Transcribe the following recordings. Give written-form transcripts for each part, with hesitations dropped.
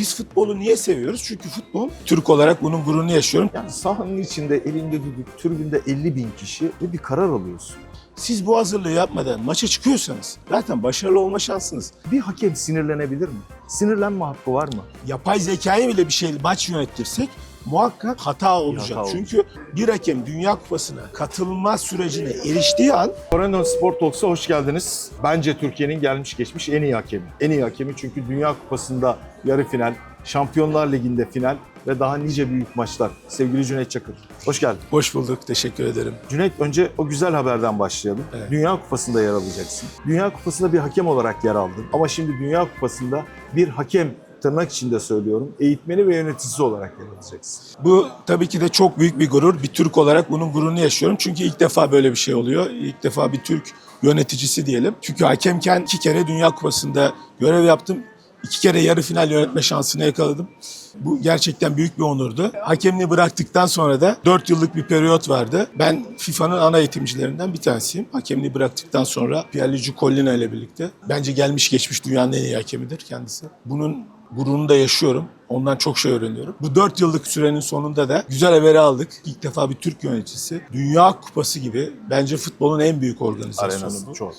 Biz futbolu niye seviyoruz? Çünkü futbol, Türk olarak bunun gururunu yaşıyorum. Yani sahanın içinde elinde düdük, tribünde 50.000 kişi ve bir karar alıyorsun. Siz bu hazırlığı yapmadan maça çıkıyorsanız zaten başarılı olma şansınız. Bir hakem sinirlenebilir mi? Sinirlenme hakkı var mı? Yapay zekayı bile bir şey maç yönettirsek muhakkak hata olacak. hata Çünkü bir hakem Dünya Kupası'na katılma sürecine eriştiği an Corendon Sport Talks'a hoş geldiniz. Bence Türkiye'nin gelmiş geçmiş en iyi hakemi. En iyi hakemi çünkü Dünya Kupası'nda yarı final, Şampiyonlar Ligi'nde final ve daha nice büyük maçlar. Sevgili Cüneyt Çakır, hoş geldin. hoş bulduk, teşekkür ederim. Cüneyt, önce o güzel haberden başlayalım. Evet. Dünya Kupası'nda yer alacaksın. Dünya Kupası'nda bir hakem olarak yer aldın. Ama şimdi Dünya Kupası'nda bir hakem, tırnak içinde söylüyorum, eğitmeni ve yöneticisi olarak yer alacaksın. Bu tabii ki de çok büyük bir gurur. Bir Türk olarak bunun gururunu yaşıyorum. Çünkü ilk defa böyle bir şey oluyor. İlk defa bir Türk yöneticisi diyelim. Çünkü hakemken 2 kere Dünya Kupası'nda görev yaptım. 2 kere yarı final yönetme şansını yakaladım. Bu gerçekten büyük bir onurdu. Hakemliği bıraktıktan sonra da 4 yıllık bir periyot vardı. Ben FIFA'nın ana eğitimcilerinden bir tanesiyim. Hakemliği bıraktıktan sonra Pierluigi Collina ile birlikte. Bence gelmiş geçmiş dünyanın en iyi hakemidir kendisi. Bunun gururunu da yaşıyorum. Ondan çok şey öğreniyorum. Bu 4 yıllık sürenin sonunda da güzel haberi aldık. İlk defa bir Türk yöneticisi Dünya Kupası gibi bence futbolun en büyük organizasyonu Arenası bu. çok.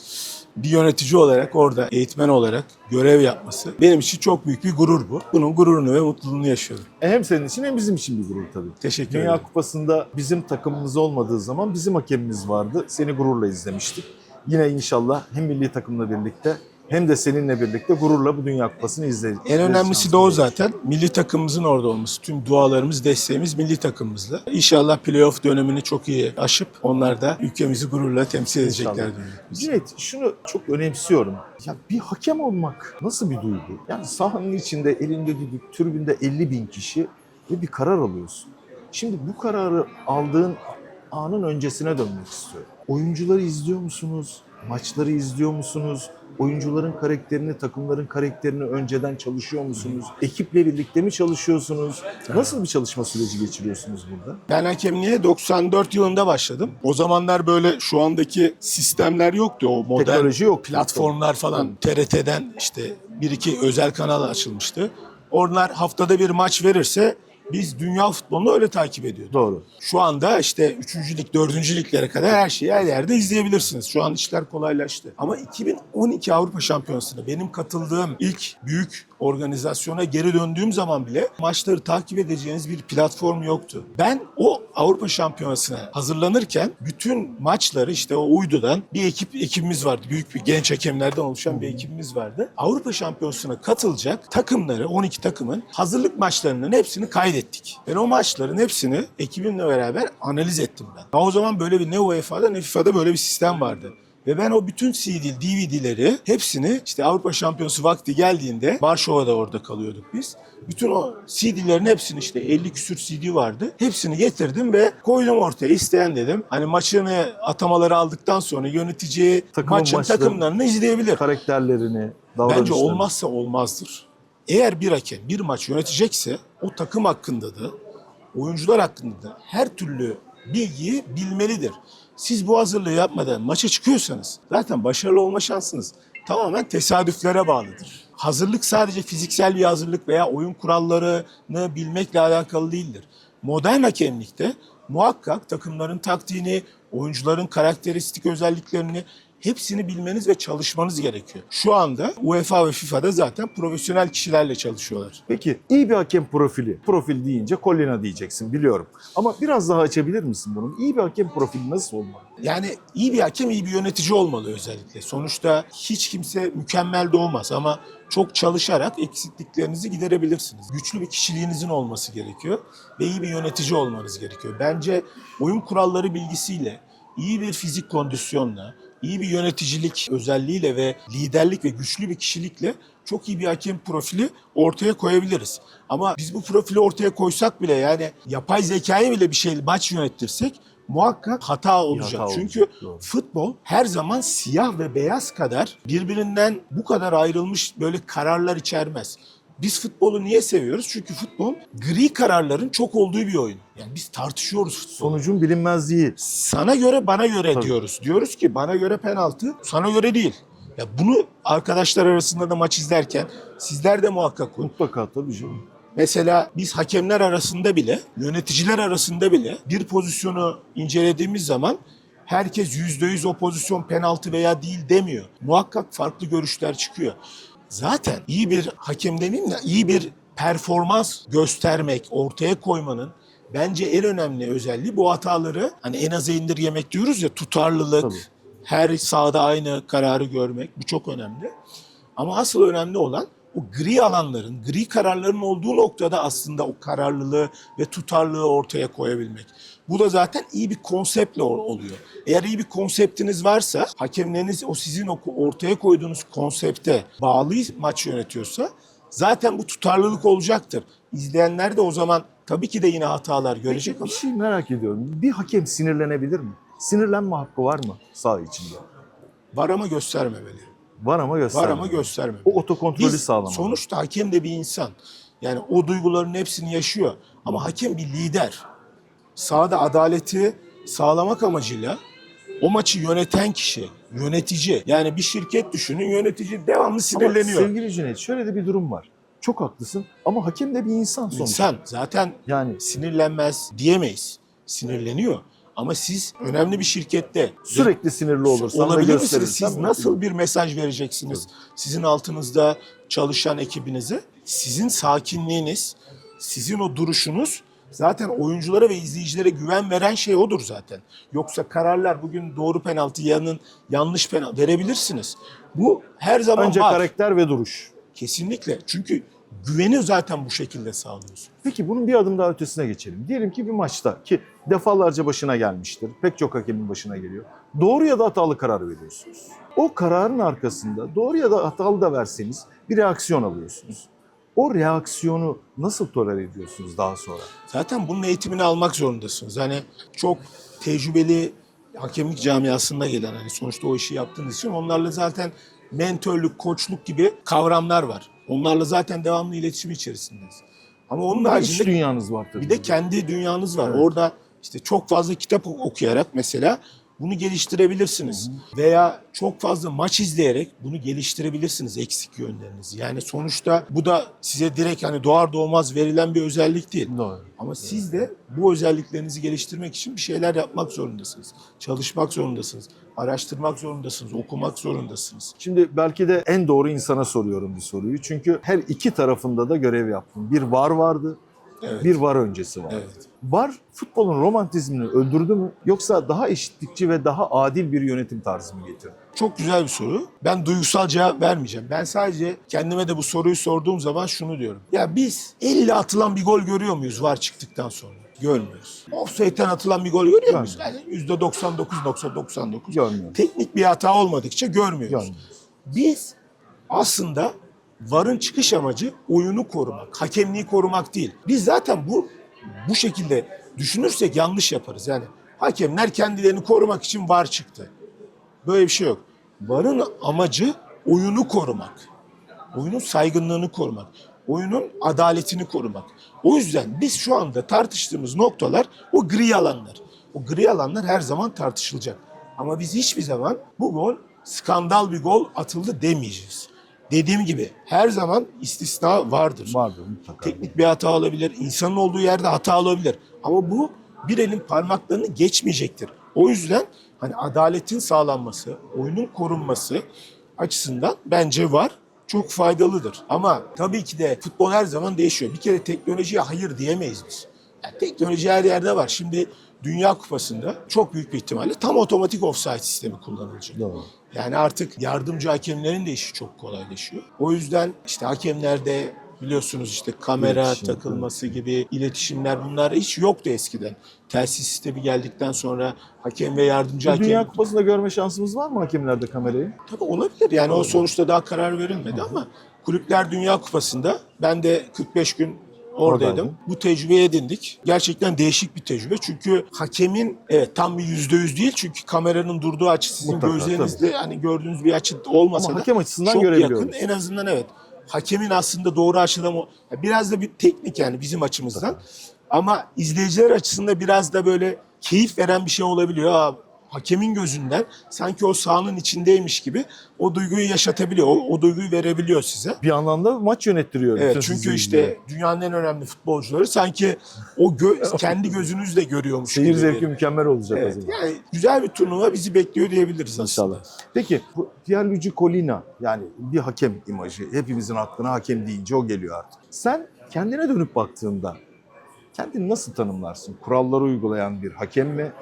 Bir yönetici olarak orada eğitmen olarak görev yapması benim için çok büyük bir gurur bu. Bunun gururunu ve mutluluğunu yaşıyorum. Hem senin için hem bizim için bir gurur tabii. Teşekkür Dünya ederim. Kupası'nda bizim takımımız olmadığı zaman bizim hakemimiz vardı. Seni gururla izlemiştik. Yine inşallah hem milli takımla birlikte hem de seninle birlikte gururla bu Dünya Kupası'nı izleyeceğiz. En önemlisi de o zaten. Milli takımımızın orada olması. Tüm dualarımız, desteğimiz milli takımımızla. İnşallah playoff dönemini çok iyi aşıp onlar da ülkemizi gururla temsil edecekler İnşallah. diyorum. Cüneyt, şunu çok önemsiyorum. Ya bir hakem olmak nasıl bir duygu? Yani sahanın içinde elinde düdük, tribünde 50.000 kişi ve bir karar alıyorsun. Şimdi bu kararı aldığın anın öncesine dönmek istiyorum. Oyuncuları izliyor musunuz? Maçları izliyor musunuz? Oyuncuların karakterini, takımların karakterini önceden çalışıyor musunuz? Ekiple birlikte mi çalışıyorsunuz? Nasıl bir çalışma süreci geçiriyorsunuz burada? Ben hakemliğe 94 yılında başladım. O zamanlar böyle şu andaki sistemler yoktu. O modern Teknoloji yok. platformlar falan. TRT'den işte bir iki özel kanal açılmıştı. Onlar haftada bir maç verirse biz dünya futbolunu öyle takip ediyorduk. Doğru. Şu anda işte 3. lig, 4. liglere kadar her şeyi her yerde izleyebilirsiniz. Şu an işler kolaylaştı. Ama 2012 Avrupa Şampiyonası'na benim katıldığım ilk büyük organizasyona geri döndüğüm zaman bile maçları takip edeceğiniz bir platform yoktu. Ben o Avrupa Şampiyonası'na hazırlanırken bütün maçları işte o uydudan bir ekibimiz vardı. Büyük bir genç hakemlerden oluşan bir ekibimiz vardı. Avrupa Şampiyonası'na katılacak takımları, 12 takımın hazırlık maçlarının hepsini kaydettik. Ben o maçların hepsini ekibimle beraber analiz ettim ben. O zaman böyle bir ne UEFA'da ne FIFA'da böyle bir sistem vardı. Ve ben o bütün DVD'leri hepsini işte Avrupa Şampiyonası vakti geldiğinde Varşova'da orada kalıyorduk biz. Bütün o CD'lerin hepsini işte 50 küsür CD vardı. Hepsini getirdim ve koydum ortaya. İsteyen dedim. Hani maçını atamaları aldıktan sonra yönetici maçın maçları, takımlarını izleyebilir. Karakterlerini, Bence davranışlarını. olmazsa olmazdır. Eğer bir hakem bir maç yönetecekse o takım hakkında da oyuncular hakkında da her türlü bilgiyi bilmelidir. Siz bu hazırlığı yapmadan maça çıkıyorsanız zaten başarılı olma şansınız tamamen tesadüflere bağlıdır. Hazırlık sadece fiziksel bir hazırlık veya oyun kurallarını bilmekle alakalı değildir. Modern hakemlikte muhakkak takımların taktiğini, oyuncuların karakteristik özelliklerini hepsini bilmeniz ve çalışmanız gerekiyor. Şu anda UEFA ve FIFA'da zaten profesyonel kişilerle çalışıyorlar. Peki iyi bir hakem profili. Profil deyince Collina diyeceksin biliyorum. Ama biraz daha açabilir misin bunu? İyi bir hakem profili nasıl olmalı? Yani iyi bir hakem iyi bir yönetici olmalı özellikle. Sonuçta hiç kimse mükemmel de olmaz ama çok çalışarak eksikliklerinizi giderebilirsiniz. Güçlü bir kişiliğinizin olması gerekiyor ve iyi bir yönetici olmanız gerekiyor. Bence oyun kuralları bilgisiyle, iyi bir fizik kondisyonla, iyi bir yöneticilik özelliğiyle ve liderlik ve güçlü bir kişilikle çok iyi bir hakem profili ortaya koyabiliriz. Ama biz bu profili ortaya koysak bile yani yapay zekayı bile bir şey maç yönettirsek muhakkak hata olacak. hata Çünkü olacak, doğru. futbol her zaman siyah ve beyaz kadar birbirinden bu kadar ayrılmış böyle kararlar içermez. Biz futbolu niye seviyoruz? Çünkü futbol gri kararların çok olduğu bir oyun. Yani biz tartışıyoruz futbolu. Sonucun bilinmezliği. Sana göre bana göre Tabii. diyoruz. Diyoruz ki bana göre penaltı, sana göre değil. Ya bunu arkadaşlar arasında da maç izlerken sizler de muhakkak koyun. Mutlaka tabii canım. Mesela biz hakemler arasında bile, yöneticiler arasında bile bir pozisyonu incelediğimiz zaman herkes %100 o pozisyon penaltı veya değil demiyor. Muhakkak farklı görüşler çıkıyor. Zaten iyi bir hakem demeyeyim de iyi bir performans göstermek, ortaya koymanın bence en önemli özelliği bu hataları hani en aza indirgemek diyoruz ya, tutarlılık, Tabii. her sahada aynı kararı görmek, bu çok önemli. Ama asıl önemli olan o gri alanların, gri kararların olduğu noktada aslında o kararlılığı ve tutarlılığı ortaya koyabilmek. Bu da zaten iyi bir konseptle oluyor. Eğer iyi bir konseptiniz varsa, hakemleriniz o sizin ortaya koyduğunuz konsepte bağlı maç yönetiyorsa zaten bu tutarlılık olacaktır. İzleyenler de o zaman tabii ki de yine hatalar görecek ama Bir şey merak ediyorum. Bir hakem sinirlenebilir mi? Sinirlenme hakkı var mı saha içinde? var ama göstermemeli. Var ama göstermemeli. Var ama göstermemeli. O otokontrolü Biz sağlamalı. sonuçta hakem de bir insan. Yani o duyguların hepsini yaşıyor. Ama hakem bir lider. Sahada adaleti sağlamak amacıyla o maçı yöneten kişi, yönetici. Yani bir şirket düşünün, yönetici devamlı Ama sinirleniyor. sevgili Cüneyt, şöyle de bir durum var. Çok haklısın ama hakem de bir insan sonuçta. İnsan zaten Yani sinirlenmez diyemeyiz. Sinirleniyor. Ama siz önemli bir şirkette sürekli sinirli olursan ve olabilir misiniz? gösterirsen... Siz nasıl bir mesaj vereceksiniz sizin altınızda çalışan ekibinize? Sizin sakinliğiniz, sizin o duruşunuz zaten oyunculara ve izleyicilere güven veren şey odur zaten. Yoksa kararlar bugün doğru penaltı, yarın yanlış penaltı verebilirsiniz. Bu her zaman Önce var. karakter ve duruş. Kesinlikle. Çünkü güveni zaten bu şekilde sağlıyorsun. Peki bunun bir adım daha ötesine geçelim. Diyelim ki bir maçta ki defalarca başına gelmiştir. Pek çok hakemin başına geliyor. Doğru ya da hatalı karar veriyorsunuz. O kararın arkasında doğru ya da hatalı da verseniz bir reaksiyon alıyorsunuz. O reaksiyonu nasıl tolere ediyorsunuz daha sonra? Zaten bunun eğitimini almak zorundasınız. Hani çok tecrübeli hakemlik camiasında gelen, hani sonuçta o işi yaptığınız için onlarla zaten mentörlük, koçluk gibi kavramlar var. Onlarla zaten devamlı iletişim içerisindeyiz. Ama onun Bir iç haricinde dünyanız var tabii. bir de kendi dünyanız var. Evet. Orada işte çok fazla kitap okuyarak mesela bunu geliştirebilirsiniz. Veya çok fazla maç izleyerek bunu geliştirebilirsiniz, eksik yönlerinizi. Yani sonuçta bu da size direkt hani doğar doğmaz verilen bir özellik değil. Doğru. Ama siz de bu özelliklerinizi geliştirmek için bir şeyler yapmak zorundasınız. Çalışmak zorundasınız. Araştırmak zorundasınız. Okumak zorundasınız. Şimdi belki de en doğru insana soruyorum bir soruyu. Çünkü her iki tarafında da görev yaptım. Bir VAR vardı, Evet. bir VAR öncesi vardı. Evet. VAR futbolun romantizmini öldürdü mü yoksa daha eşitlikçi ve daha adil bir yönetim tarzı mı getirdi? Çok güzel bir soru. Ben duygusal cevap vermeyeceğim. Ben sadece kendime de bu soruyu sorduğum zaman şunu diyorum. Ya biz elle atılan bir gol görüyor muyuz VAR çıktıktan sonra? Görmüyoruz. Offside'den atılan bir gol görüyor muyuz? Yani %99.99. Görmüyoruz. Teknik bir hata olmadıkça görmüyoruz. Görmüyoruz. Biz aslında VAR'ın çıkış amacı oyunu korumak, hakemliği korumak değil. Biz zaten bu şekilde düşünürsek yanlış yaparız. Yani hakemler kendilerini korumak için VAR çıktı. Böyle bir şey yok. VAR'ın amacı oyunu korumak. Oyunun saygınlığını korumak. Oyunun adaletini korumak. O yüzden biz şu anda tartıştığımız noktalar o gri alanlar. O gri alanlar her zaman tartışılacak. Ama biz hiçbir zaman bu gol skandal bir gol atıldı demeyeceğiz. Dediğim gibi her zaman istisna vardır. Vardır mutlaka. Teknik bir hata olabilir, insanın olduğu yerde hata olabilir. Ama bu bir elin parmaklarını geçmeyecektir. O yüzden hani adaletin sağlanması, oyunun korunması açısından bence var. Çok faydalıdır. Ama tabii ki de futbol her zaman değişiyor. Bir kere teknolojiye hayır diyemeyiz biz. Yani teknoloji her yerde var. Şimdi Dünya Kupası'nda çok büyük bir ihtimalle tam otomatik offside sistemi kullanılacak. Doğru. Yani artık yardımcı hakemlerin de işi çok kolaylaşıyor. O yüzden işte hakemlerde biliyorsunuz işte kamera İletişim, takılması gibi iletişimler, bunlar hiç yoktu eskiden. Telsiz sistemi geldikten sonra hakem ve yardımcı Bu hakem... Dünya Kupası'nda görme şansımız var mı hakemlerde kamerayı? Tabii olabilir. Yani o sonuçta daha karar verilmedi ama Kulüpler Dünya Kupası'nda ben de 45 gün oradaydım. Oradaydım. Bu tecrübeyi edindik. Gerçekten değişik bir tecrübe. Çünkü hakemin evet tam bir %100 değil. Çünkü kameranın durduğu açı sizin Mutlaka, gözlerinizle hani gördüğünüz bir açı olmasa Ama da hakem açısından çok görebiliyoruz. yakın. En azından evet. Hakemin aslında doğru açıda mı? Biraz da bir teknik yani bizim açımızdan. Ama izleyiciler açısından biraz da böyle keyif veren bir şey olabiliyor. hakemin gözünden sanki o sahanın içindeymiş gibi o duyguyu yaşatabiliyor. O duyguyu verebiliyor size. Bir yandan da maç yönettiriyor. Evet, bütün çünkü sizi işte izliyor. dünyanın en önemli futbolcuları sanki o kendi gözünüzle görüyormuş Seyir gibi. zevki mükemmel olacak o Evet, zaman. yani güzel bir turnuva bizi bekliyor diyebiliriz İnşallah. aslında. Peki bu Pierluigi Collina, yani bir hakem imajı. Hepimizin aklına hakem deyince o geliyor artık. Sen kendine dönüp baktığında kendini nasıl tanımlarsın? Kuralları uygulayan bir hakem mi?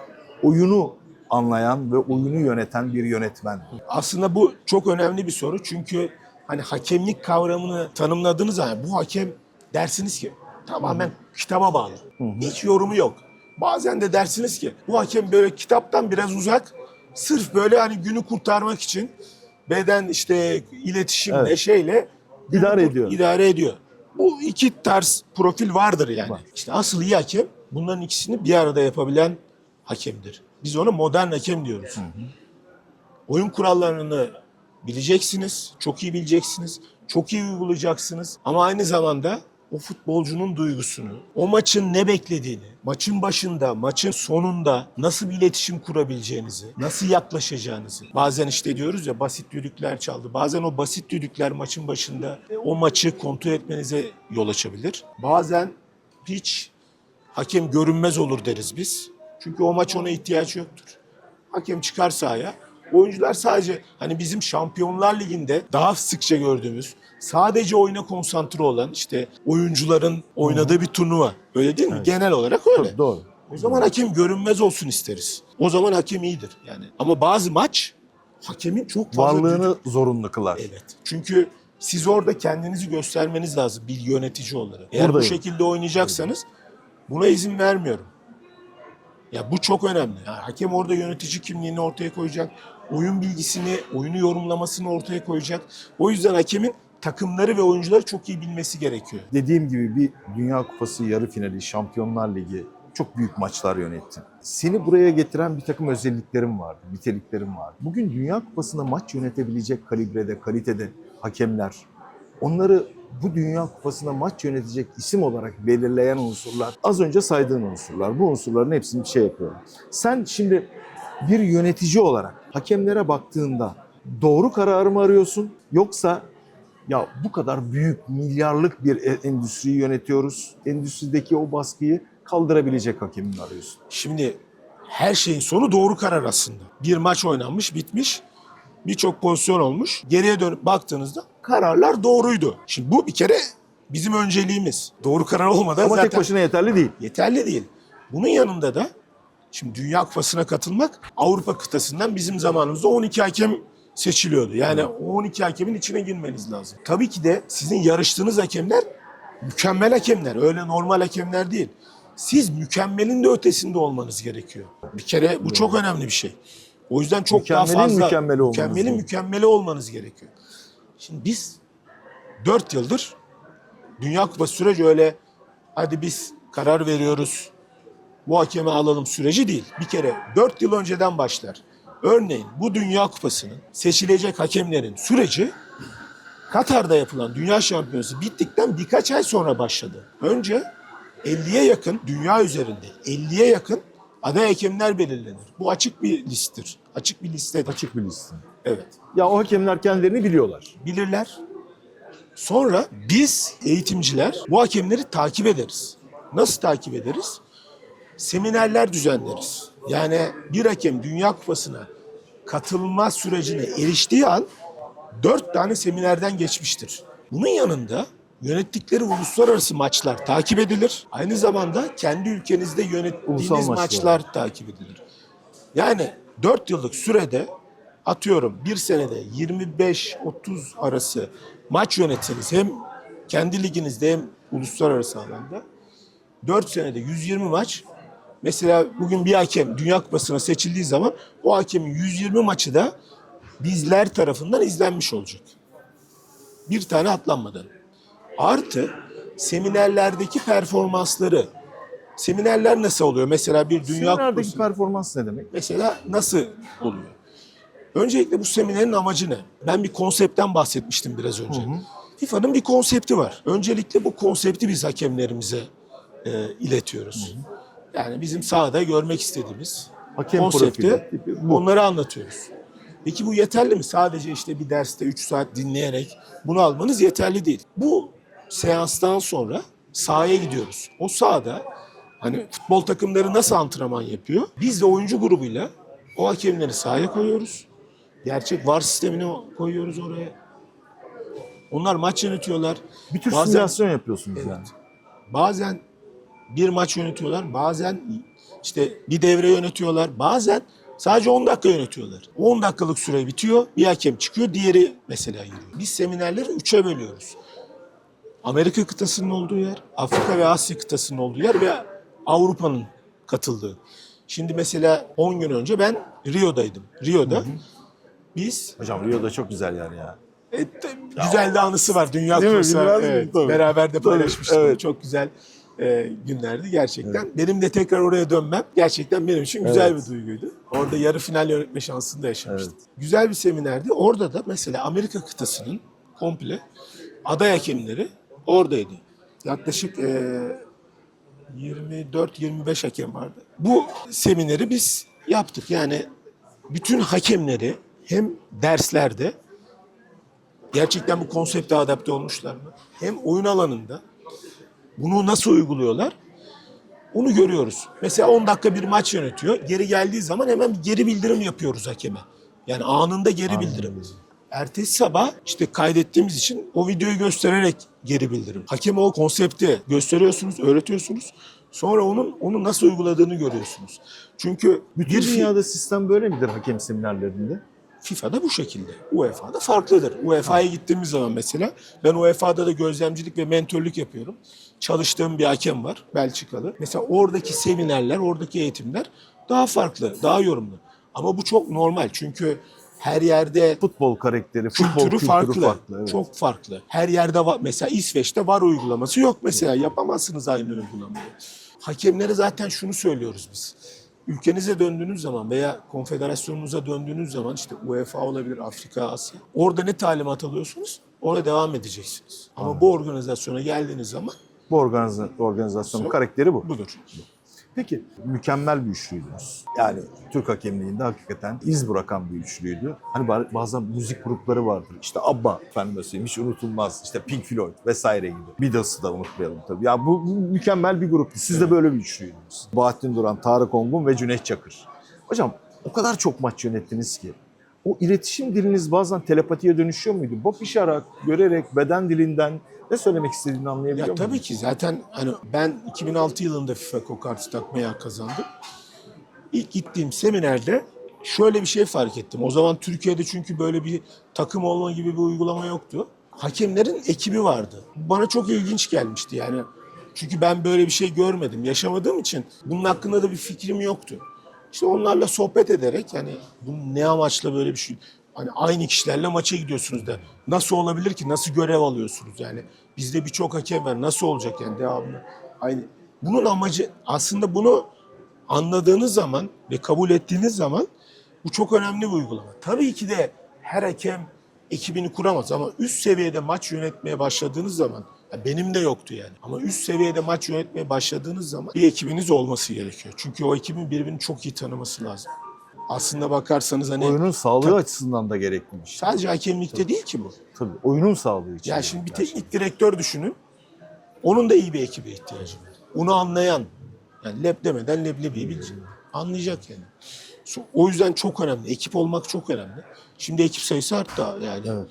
Oyunu anlayan ve oyunu yöneten bir yönetmen mi? Aslında bu çok önemli bir soru çünkü hani hakemlik kavramını tanımladığınız zaman bu hakem dersiniz ki tamamen kitaba bağlı. Hiç yorumu yok. Bazen de dersiniz ki bu hakem böyle kitaptan biraz uzak. Sırf böyle hani günü kurtarmak için beden işte iletişimle Evet. şeyle günü İdare ediyor. idare ediyor. Bu iki tarz profil vardır yani. Var. İşte asıl iyi hakem bunların ikisini bir arada yapabilen hakemdir. Biz ona modern hakem diyoruz. Oyun kurallarını bileceksiniz, çok iyi bileceksiniz, çok iyi uygulayacaksınız. Ama aynı zamanda o futbolcunun duygusunu, o maçın ne beklediğini, maçın başında, maçın sonunda nasıl bir iletişim kurabileceğinizi, nasıl yaklaşacağınızı. Bazen işte diyoruz ya basit düdükler çaldı. Bazen o basit düdükler maçın başında o maçı kontrol etmenize yol açabilir. Bazen hiç hakem görünmez olur deriz biz. Çünkü o maç ona ihtiyaç yoktur. Hakem çıkar sahaya. Oyuncular sadece hani bizim Şampiyonlar Ligi'nde daha sıkça gördüğümüz sadece oyuna konsantre olan işte oyuncuların oynadığı bir turnuva. Öyle değil mi? Evet. Genel olarak öyle. Çok doğru. O zaman hakem görünmez olsun isteriz. O zaman hakem iyidir yani. Ama bazı maç hakemin çok fazla Varlığını zorunlu kılar. Evet. Çünkü siz orada kendinizi göstermeniz lazım bir yönetici olarak. Eğer bu Buradayım. şekilde oynayacaksanız buna izin vermiyorum. Ya bu çok önemli. Yani hakem orada yönetici kimliğini ortaya koyacak. Oyun bilgisini, oyunu yorumlamasını ortaya koyacak. O yüzden hakemin takımları ve oyuncuları çok iyi bilmesi gerekiyor. Dediğim gibi bir Dünya Kupası yarı finali, Şampiyonlar Ligi, çok büyük maçlar yönettin. Seni buraya getiren bir takım özelliklerin vardı, niteliklerin vardı. Bugün Dünya Kupası'nda maç yönetebilecek kalibrede, kalitede hakemler, onları bu Dünya Kupası'nda maç yönetecek isim olarak belirleyen unsurlar, az önce saydığın unsurlar. Bu unsurların hepsini bir şey yapıyorum. Sen şimdi bir yönetici olarak hakemlere baktığında doğru kararı mı arıyorsun, yoksa ya bu kadar büyük, milyarlık bir endüstriyi yönetiyoruz, endüstrideki o baskıyı kaldırabilecek hakemi mi arıyorsun? Şimdi her şeyin sonu doğru karar aslında. Bir maç oynanmış, bitmiş. Birçok pozisyon olmuş. Geriye dönüp baktığınızda kararlar doğruydu. Şimdi bu bir kere bizim önceliğimiz. Doğru karar olmadan Ama zaten tek başına yeterli değil. yeterli değil. Bunun yanında da şimdi Dünya Kupası'na katılmak Avrupa kıtasından bizim zamanımızda 12 hakem seçiliyordu. Yani o 12 hakemin içine girmeniz lazım. Tabii ki de sizin yarıştığınız hakemler mükemmel hakemler. Öyle normal hakemler değil. Siz mükemmelin de ötesinde olmanız gerekiyor. Bir kere bu çok önemli bir şey. O yüzden çok Mükemmelin daha fazla mükemmeli olmanız mükemmelin gerekiyor. mükemmeli olmanız gerekiyor. Şimdi biz 4 yıldır Dünya Kupası süreci öyle hadi biz karar veriyoruz, bu hakemi alalım süreci değil. Bir kere 4 yıl önceden başlar. Örneğin bu Dünya Kupası'nın seçilecek hakemlerin süreci Katar'da yapılan Dünya Şampiyonası bittikten birkaç ay sonra başladı. Önce 50'ye yakın dünya üzerinde 50'ye yakın aday hakemler belirlenir. Bu açık bir listtir. Açık bir listedir. Açık bir liste. Evet. Ya o hakemler kendilerini biliyorlar. Bilirler. Sonra biz eğitimciler bu hakemleri takip ederiz. Nasıl takip ederiz? Seminerler düzenleriz. Yani bir hakem Dünya Kupası'na katılma sürecine eriştiği an 4 tane seminerden geçmiştir. Bunun yanında yönettikleri uluslararası maçlar takip edilir. Aynı zamanda kendi ülkenizde yönettiğiniz Ulusal maçlar takip edilir. Yani 4 yıllık sürede atıyorum bir senede 25-30 arası maç yönetseniz hem kendi liginizde hem uluslararası alanda 4 senede 120 maç. Mesela bugün bir hakem Dünya Kupası'na seçildiği zaman o hakemin 120 maçı da bizler tarafından izlenmiş olacak. Bir tane atlanmadan. Artı seminerlerdeki performansları. Seminerler nasıl oluyor? Mesela bir Dünya Seminer'deki Kupası. performans ne demek? Mesela nasıl oluyor? Öncelikle bu seminerin amacı ne? Ben bir konseptten bahsetmiştim biraz önce. FIFA'nın bir konsepti var. Öncelikle bu konsepti biz hakemlerimize iletiyoruz. Yani bizim sahada görmek istediğimiz Hakem konsepti profili tipi bu. onları anlatıyoruz. Peki bu yeterli mi? Sadece işte bir derste 3 saat dinleyerek bunu almanız yeterli değil. Bu seanstan sonra sahaya gidiyoruz. O sahada hani futbol takımları nasıl antrenman yapıyor? Biz de oyuncu grubuyla o hakemleri sahaya koyuyoruz. Gerçek VAR sistemini koyuyoruz oraya. Onlar maç yönetiyorlar. Bir tür Bazen- simülasyon yapıyorsunuz Evet. yani. Bazen bir maç yönetiyorlar, bazen işte bir devre yönetiyorlar, bazen sadece 10 dakika yönetiyorlar. 10 dakikalık süre bitiyor, bir hakem çıkıyor, diğeri mesela giriyor. Biz seminerleri 3'e bölüyoruz. Amerika kıtasının olduğu yer, Afrika ve Asya kıtasının olduğu yer ve Avrupa'nın katıldığı. Şimdi mesela 10 gün önce ben Rio'daydım. Rio'da biz Hocam Rio da çok güzel yer ya. güzel de anısı var. Dünya Değil mi? Kupası Bilmez miyim? evet, Tabii. beraber de Tabii, paylaşmıştık. evet. Çok güzel günlerdi gerçekten. Benim de tekrar oraya dönmem gerçekten benim için güzel Evet. bir duyguydu. Orada yarı final yönetme şansını da yaşamıştım. Evet. Güzel bir seminerdi. Orada da mesela Amerika kıtasının komple aday hakemleri oradaydı. Yaklaşık 24-25 hakem vardı. Bu semineri biz yaptık. Yani bütün hakemleri hem derslerde gerçekten bu konsepte adapte olmuşlar mı? Hem oyun alanında bunu nasıl uyguluyorlar? Onu görüyoruz. Mesela 10 dakika bir maç yönetiyor. Geri geldiği zaman hemen bir geri bildirim yapıyoruz hakeme. Yani anında geri bildirim. Ertesi sabah işte kaydettiğimiz için o videoyu göstererek geri bildirim. Hakeme o konsepti gösteriyorsunuz, öğretiyorsunuz. Sonra onu nasıl uyguladığını görüyorsunuz. Çünkü Bütün bir dünyada sistem böyle midir hakem seminerlerinde? FIFA'da bu şekilde. UEFA'da farklıdır. UEFA'ya gittiğimiz zaman mesela ben UEFA'da da gözlemcilik ve mentörlük yapıyorum. Çalıştığım bir hakem var Belçikalı. Mesela oradaki seminerler, oradaki eğitimler daha farklı, daha yorumlu. Ama bu çok normal çünkü her yerde Futbol karakteri, futbol kültürü farklı. evet. Çok farklı. Her yerde var. Mesela İsveç'te VAR uygulaması yok mesela. Yapamazsınız aynı uygulamayı. Hakemlere zaten şunu söylüyoruz biz. Ülkenize döndüğünüz zaman veya konfederasyonunuza döndüğünüz zaman işte UEFA olabilir, Afrika, Asya. Orada ne talimat alıyorsunuz? Orada devam edeceksiniz. Ama bu organizasyona geldiğiniz zaman Bu organizasyonun karakteri bu. budur. Peki mükemmel bir üçlüydünüz. Yani Türk hakemliğinde hakikaten iz bırakan bir üçlüydü. Hani bazen müzik grupları vardır. İşte ABBA efendim söyleyeyim hiç unutulmaz. İşte Pink Floyd vesaire gibi. Beatles'ı da unutmayalım tabii. Ya bu mükemmel bir gruptu. Siz de böyle bir üçlüydünüz. Bahattin Duran, Tarık Ongun ve Cüneyt Çakır. Hocam o kadar çok maç yönettiniz ki. O iletişim diliniz bazen telepatiye dönüşüyor muydu? Bakışarak, görerek, beden dilinden ne söylemek istediğini anlayabiliyor Ya musunuz? tabii ki zaten hani ben 2006 yılında FIFA Kokart'ı takmaya kazandım. İlk gittiğim seminerde şöyle bir şey fark ettim. O zaman Türkiye'de çünkü böyle bir takım olma gibi bir uygulama yoktu. Hakemlerin ekibi vardı. Bana çok ilginç gelmişti yani. Çünkü ben böyle bir şey görmedim, yaşamadığım için bunun hakkında da bir fikrim yoktu. İşte onlarla sohbet ederek yani bu ne amaçla böyle bir şey, hani aynı kişilerle maça gidiyorsunuz da nasıl olabilir ki, nasıl görev alıyorsunuz yani. Bizde birçok hakem var, nasıl olacak yani devamlı aynı. Bunun amacı aslında bunu anladığınız zaman ve kabul ettiğiniz zaman bu çok önemli bir uygulama. Tabii ki de her hakem ekibini kuramaz ama üst seviyede maç yönetmeye başladığınız zaman, ya benim de yoktu yani, ama üst seviyede maç yönetmeye başladığınız zaman bir ekibiniz olması gerekiyor. Çünkü o ekibin birbirini çok iyi tanıması lazım. Aslında bakarsanız hani Oyunun sağlığı açısından da gerekliymiş. sadece hakemlikte değil ki bu. Tabii oyunun sağlığı için. Ya şimdi bir teknik direktör düşünün. Onun da iyi bir ekibe ihtiyacı var. Onu anlayan, yani leb demeden leblebiyi bilecek. Anlayacak yani. O yüzden çok önemli. Ekip olmak çok önemli. Şimdi ekip sayısı arttı yani. Evet.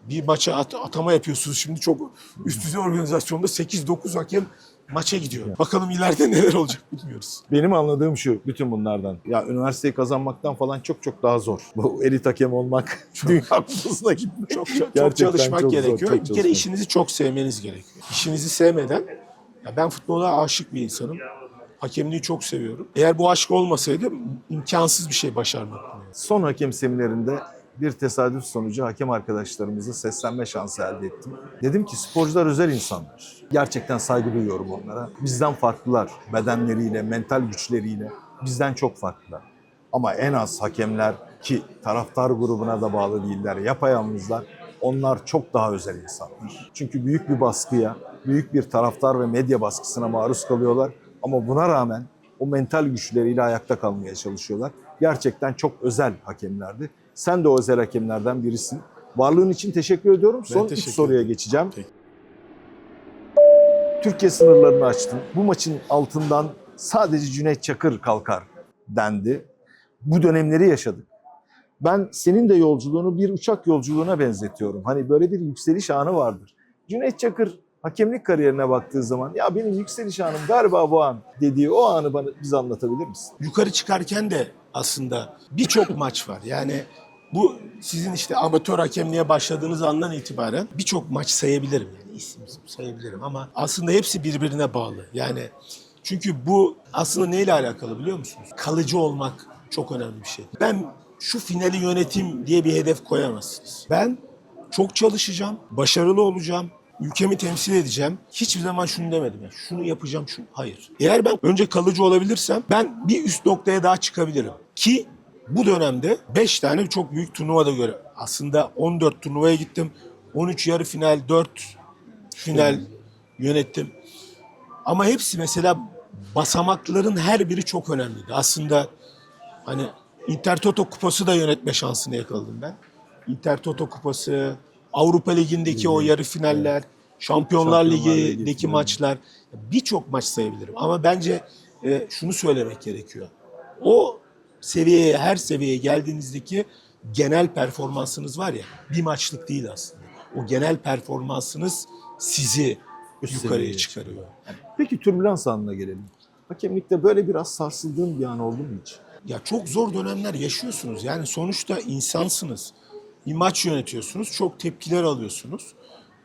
Bir maça atama yapıyorsunuz. Şimdi çok üst düzey organizasyonda 8-9 hakem maça gidiyor. Bakalım ileride neler olacak bilmiyoruz. Benim anladığım şu bütün bunlardan. Ya üniversiteyi kazanmaktan falan çok çok daha zor. Bu elit hakem olmak, Dünya Kupası'na gitmek. Çok Gerçekten çalışmak çok zor, gerekiyor. çok Bir kere çalışmak. işinizi çok sevmeniz gerekiyor. İşinizi sevmeden, ya ben futbola aşık bir insanım. Hakemliği çok seviyorum. Eğer bu aşk olmasaydı imkansız bir şey başarmak. Son hakem seminerinde bir tesadüf sonucu hakem arkadaşlarımıza seslenme şansı elde ettim. Dedim ki sporcular özel insanlar. Gerçekten saygı duyuyorum onlara. Bizden farklılar. Bedenleriyle, mental güçleriyle bizden çok farklılar. Ama en az hakemler ki taraftar grubuna da bağlı değiller, yapayalnızlar. Onlar çok daha özel insanlar. Çünkü büyük bir baskıya, büyük bir taraftar ve medya baskısına maruz kalıyorlar. Ama buna rağmen o mental güçleriyle ayakta kalmaya çalışıyorlar. Gerçekten çok özel hakemlerdi. Sen de o özel hakemlerden birisin. Varlığın için teşekkür ediyorum. Son 3 soruya geçeceğim. Peki. Türkiye sınırlarını açtın. Bu maçın altından sadece Cüneyt Çakır kalkar dendi. Bu dönemleri yaşadık. Ben senin de yolculuğunu bir uçak yolculuğuna benzetiyorum. Hani böyle bir yükseliş anı vardır. Cüneyt Çakır hakemlik kariyerine baktığı zaman ya benim yükseliş anım galiba bu an dediği o anı bana bize anlatabilir misin? Yukarı çıkarken de aslında birçok maç var. Yani bu sizin işte amatör hakemliğe başladığınız andan itibaren birçok maç sayabilirim. Yani isim sayabilirim ama aslında hepsi birbirine bağlı. Yani çünkü bu aslında neyle alakalı biliyor musunuz? Kalıcı olmak çok önemli bir şey. Ben şu finali yönetim diye bir hedef koyamazsınız. Ben çok çalışacağım, başarılı olacağım, ülkemi temsil edeceğim. Hiçbir zaman şunu demedim. Yani şunu yapacağım, şunu. Hayır. Eğer ben önce kalıcı olabilirsem ben bir üst noktaya daha çıkabilirim. Ki bu dönemde 5 tane çok büyük turnuvada göre. Aslında 14 turnuvaya gittim. 13 yarı final, 4 final yönettim. Ama hepsi mesela basamakların her biri çok önemliydi. Aslında hani Intertoto Kupası da yönetme şansını yakaladım ben. Intertoto Kupası, Avrupa Ligi'ndeki o yarı finaller, Şampiyonlar Ligi'deki maçlar, birçok maç sayabilirim. Ama bence şunu söylemek gerekiyor. O seviyeye, her seviyeye geldiğinizdeki genel performansınız var ya, bir maçlık değil aslında. O genel performansınız sizi yukarıya çıkarıyor. Peki türbülans anına gelelim. Hakemlikte böyle biraz sarsıldığın bir an oldu mu hiç? Ya çok zor dönemler yaşıyorsunuz. Yani sonuçta insansınız. Bir maç yönetiyorsunuz. Çok tepkiler alıyorsunuz.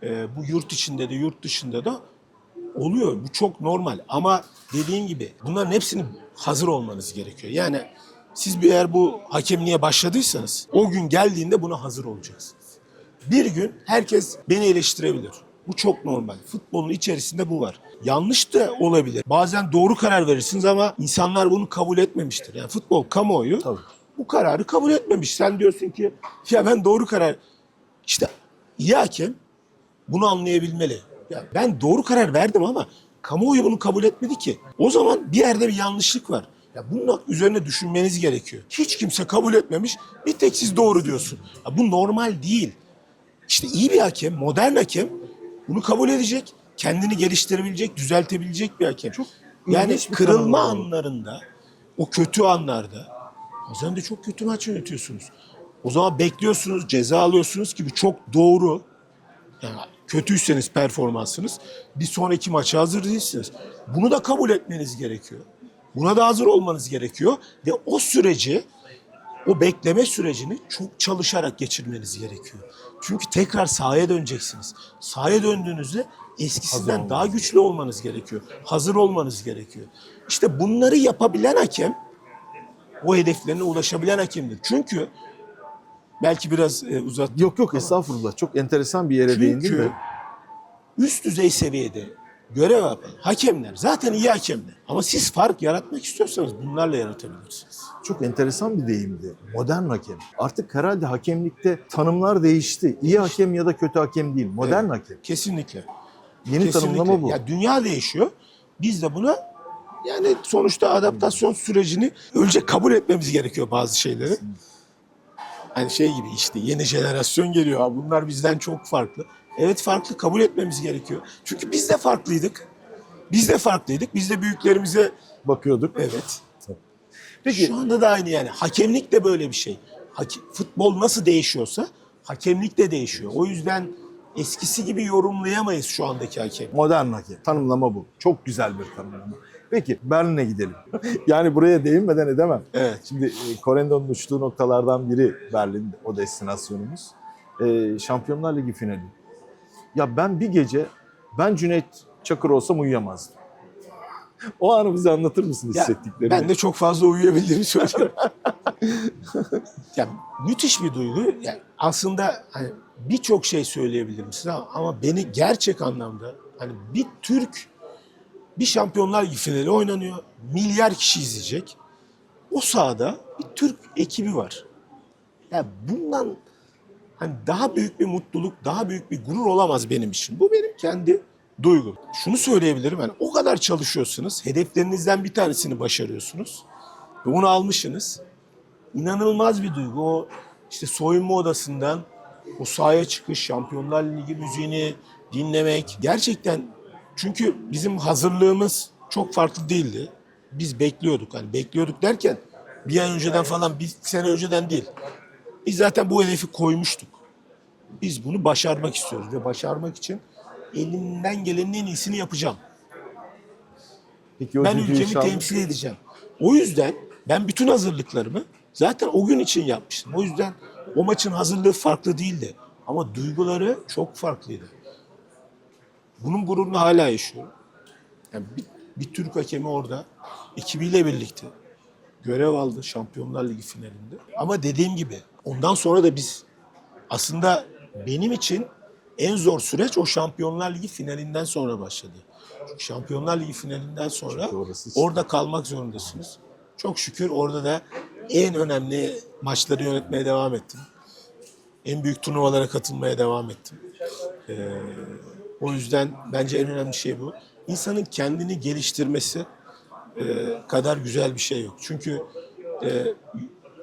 Bu yurt içinde de yurt dışında da oluyor. Bu çok normal. Ama dediğim gibi bunların hepsinin hazır olmanız gerekiyor. Yani siz eğer bu hakemliğe başladıysanız o gün geldiğinde buna hazır olacaksınız. Bir gün herkes beni eleştirebilir. Bu çok normal. Futbolun içerisinde bu var. Yanlış da olabilir. Bazen doğru karar verirsiniz ama insanlar bunu kabul etmemiştir. Yani futbol kamuoyu Tabii. bu kararı kabul etmemiş. Sen diyorsun ki ya ben doğru karar... İşte iyi hakem bunu anlayabilmeli. Ya ben doğru karar verdim ama kamuoyu bunu kabul etmedi ki. O zaman bir yerde bir yanlışlık var. Ya bunun üzerine düşünmeniz gerekiyor. Hiç kimse kabul etmemiş. Bir tek siz doğru diyorsun. Ya bu normal değil. İşte iyi bir hakem, modern hakem bunu kabul edecek, kendini geliştirebilecek, düzeltebilecek bir hakem. Yani ilginç bir kırılma tanım oldu. anlarında, o kötü anlarda bazen de çok kötü maç yönetiyorsunuz. O zaman bekliyorsunuz, ceza alıyorsunuz ki bu çok doğru. Yani kötüyseniz performansınız bir sonraki maça hazır değilsiniz. Bunu da kabul etmeniz gerekiyor. Buna da hazır olmanız gerekiyor ve o süreci, o bekleme sürecini çok çalışarak geçirmeniz gerekiyor. Çünkü tekrar sahaya döneceksiniz. Sahaya döndüğünüzde eskisinden daha güçlü olmanız gerekiyor. Hazır olmanız gerekiyor. İşte bunları yapabilen hakem o hedeflerine ulaşabilen hakemdir. Çünkü belki biraz uzattım. Yok estağfurullah. Çok enteresan bir yere değindin Çünkü de. üst düzey seviyede görev yapan hakemler zaten iyi hakemler. Ama siz fark yaratmak istiyorsanız bunlarla yaratabilirsiniz. Çok enteresan bir deyimdi. Modern hakem. Artık herhalde hakemlikte tanımlar değişti. İyi hakem ya da kötü hakem değil. Modern hakem. Kesinlikle. Yeni Kesinlikle. tanımlama bu. Ya dünya değişiyor. Biz de buna yani sonuçta adaptasyon sürecini önce kabul etmemiz gerekiyor bazı şeyleri. Hani şey gibi işte yeni jenerasyon geliyor. Ha, bunlar bizden çok farklı. Evet farklı kabul etmemiz gerekiyor. Çünkü biz de farklıydık. Biz de farklıydık. Biz de büyüklerimize Bakıyorduk. evet. Peki Şu anda da aynı yani. Hakemlik de böyle bir şey. Futbol nasıl değişiyorsa hakemlik de değişiyor. O yüzden eskisi gibi yorumlayamayız şu andaki hakem. modern hakem. Tanımlama bu. Çok güzel bir tanımlama. Peki Berlin'e gidelim. Yani buraya değinmeden edemem. Evet. Şimdi Correndo'nun uçtuğu noktalardan biri Berlin, o destinasyonumuz. Şampiyonlar Ligi finali. Ya ben bir gece, ben Cüneyt Çakır olsam uyuyamazdım. O anı bize anlatır mısın Ya, hissettiklerini? ben de çok fazla uyuyabildiğimi söylüyorum. Ya, müthiş bir duygu. Yani aslında hani birçok şey söyleyebilirim size ama beni gerçek anlamda hani bir Türk bir Şampiyonlar Ligi finali oynanıyor. Milyar kişi izleyecek. O sahada bir Türk ekibi var. Ya bundan hani daha büyük bir mutluluk, daha büyük bir gurur olamaz benim için. Bu benim kendi Duygu. Şunu söyleyebilirim, yani o kadar çalışıyorsunuz, hedeflerinizden bir tanesini başarıyorsunuz ve onu almışsınız. İnanılmaz bir duygu. O işte soyunma odasından o sahaya çıkış, Şampiyonlar Ligi müziğini dinlemek gerçekten, çünkü bizim hazırlığımız çok farklı değildi. Biz bekliyorduk. Hani bekliyorduk derken bir ay önceden falan, bir sene önceden değil. Biz zaten bu hedefi koymuştuk. Biz bunu başarmak istiyoruz ve başarmak için elimden gelenin en iyisini yapacağım. Peki o Ben düdüğü ülkemi çaldın. temsil edeceğim. O yüzden ben bütün hazırlıklarımı zaten o gün için yapmıştım. O yüzden o maçın hazırlığı farklı değildi. Ama duyguları çok farklıydı. Bunun gururunu hala yaşıyorum. Yani bir Türk hakemi orada ekibiyle birlikte görev aldı Şampiyonlar Ligi finalinde. Ama dediğim gibi ondan sonra da biz, aslında benim için en zor süreç o Şampiyonlar Ligi finalinden sonra başladı. Çünkü Şampiyonlar Ligi finalinden sonra Çünkü orası işte. orada kalmak zorundasınız. Çok şükür orada da en önemli maçları yönetmeye devam ettim. En büyük turnuvalara katılmaya devam ettim. O yüzden bence en önemli şey bu. İnsanın kendini geliştirmesi kadar güzel bir şey yok. Çünkü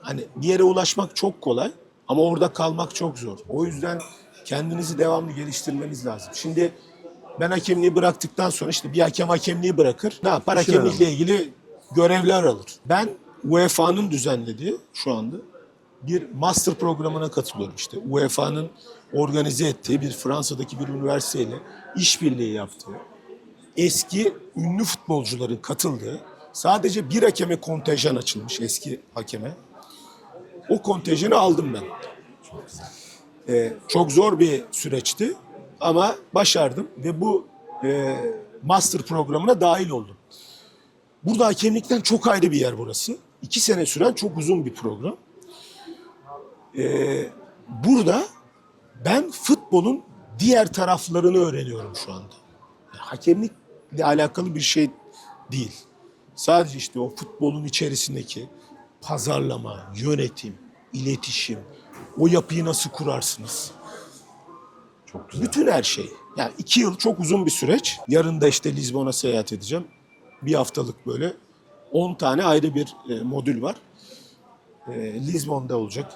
hani bir yere ulaşmak çok kolay ama orada kalmak çok zor. O yüzden kendinizi devamlı geliştirmeniz lazım. Şimdi ben hakemliği bıraktıktan sonra, işte bir hakem hakemliği bırakır, ne yapar? İşine Hakemlikle ilgili görevler alır. Ben UEFA'nın düzenlediği şu anda bir master programına katılıyorum işte. UEFA'nın organize ettiği bir Fransa'daki bir üniversiteyle işbirliği yaptığı, eski ünlü futbolcuların katıldığı, sadece bir hakeme kontenjan açılmış, eski hakeme. O kontenjanı aldım ben. Çok zor bir süreçti ama başardım ve bu master programına dahil oldum. Burada hakemlikten çok ayrı bir yer burası. 2 sene süren çok uzun bir program. Burada ben futbolun diğer taraflarını öğreniyorum şu anda. Hakemlikle alakalı bir şey değil. Sadece işte o futbolun içerisindeki pazarlama, yönetim, iletişim, o yapıyı nasıl kurarsınız? Çok güzel. Bütün her şey. Yani 2 yıl çok uzun bir süreç. Yarın da işte Lizbon'a seyahat edeceğim. Bir haftalık böyle 10 tane ayrı bir modül var. Lizbon'da olacak.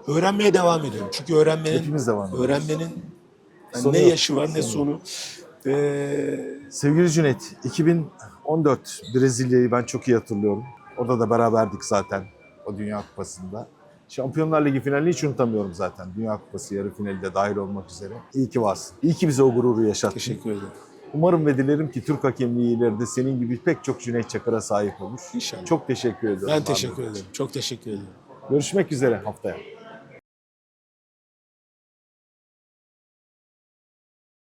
Öğrenmeye devam ediyorum. Çünkü Hepimiz devam ediyoruz. öğrenmenin yani Sonu ne yok. yaşı var ne sonu. Sevgili Cüneyt, 2014 Brezilya'yı ben çok iyi hatırlıyorum. Orada da beraberdik zaten o Dünya Kupası'nda. Şampiyonlar Ligi finalini hiç unutamıyorum zaten. Dünya Kupası yarı finali de dahil olmak üzere. İyi ki varsın. İyi ki bize o gururu yaşattın. Teşekkür ederim. Umarım ve dilerim ki Türk hakemliği ileride senin gibi pek çok Cüneyt Çakır'a sahip olur. İnşallah. Çok teşekkür ediyorum. Ben teşekkür ederim. Çok teşekkür ederim. Görüşmek üzere haftaya.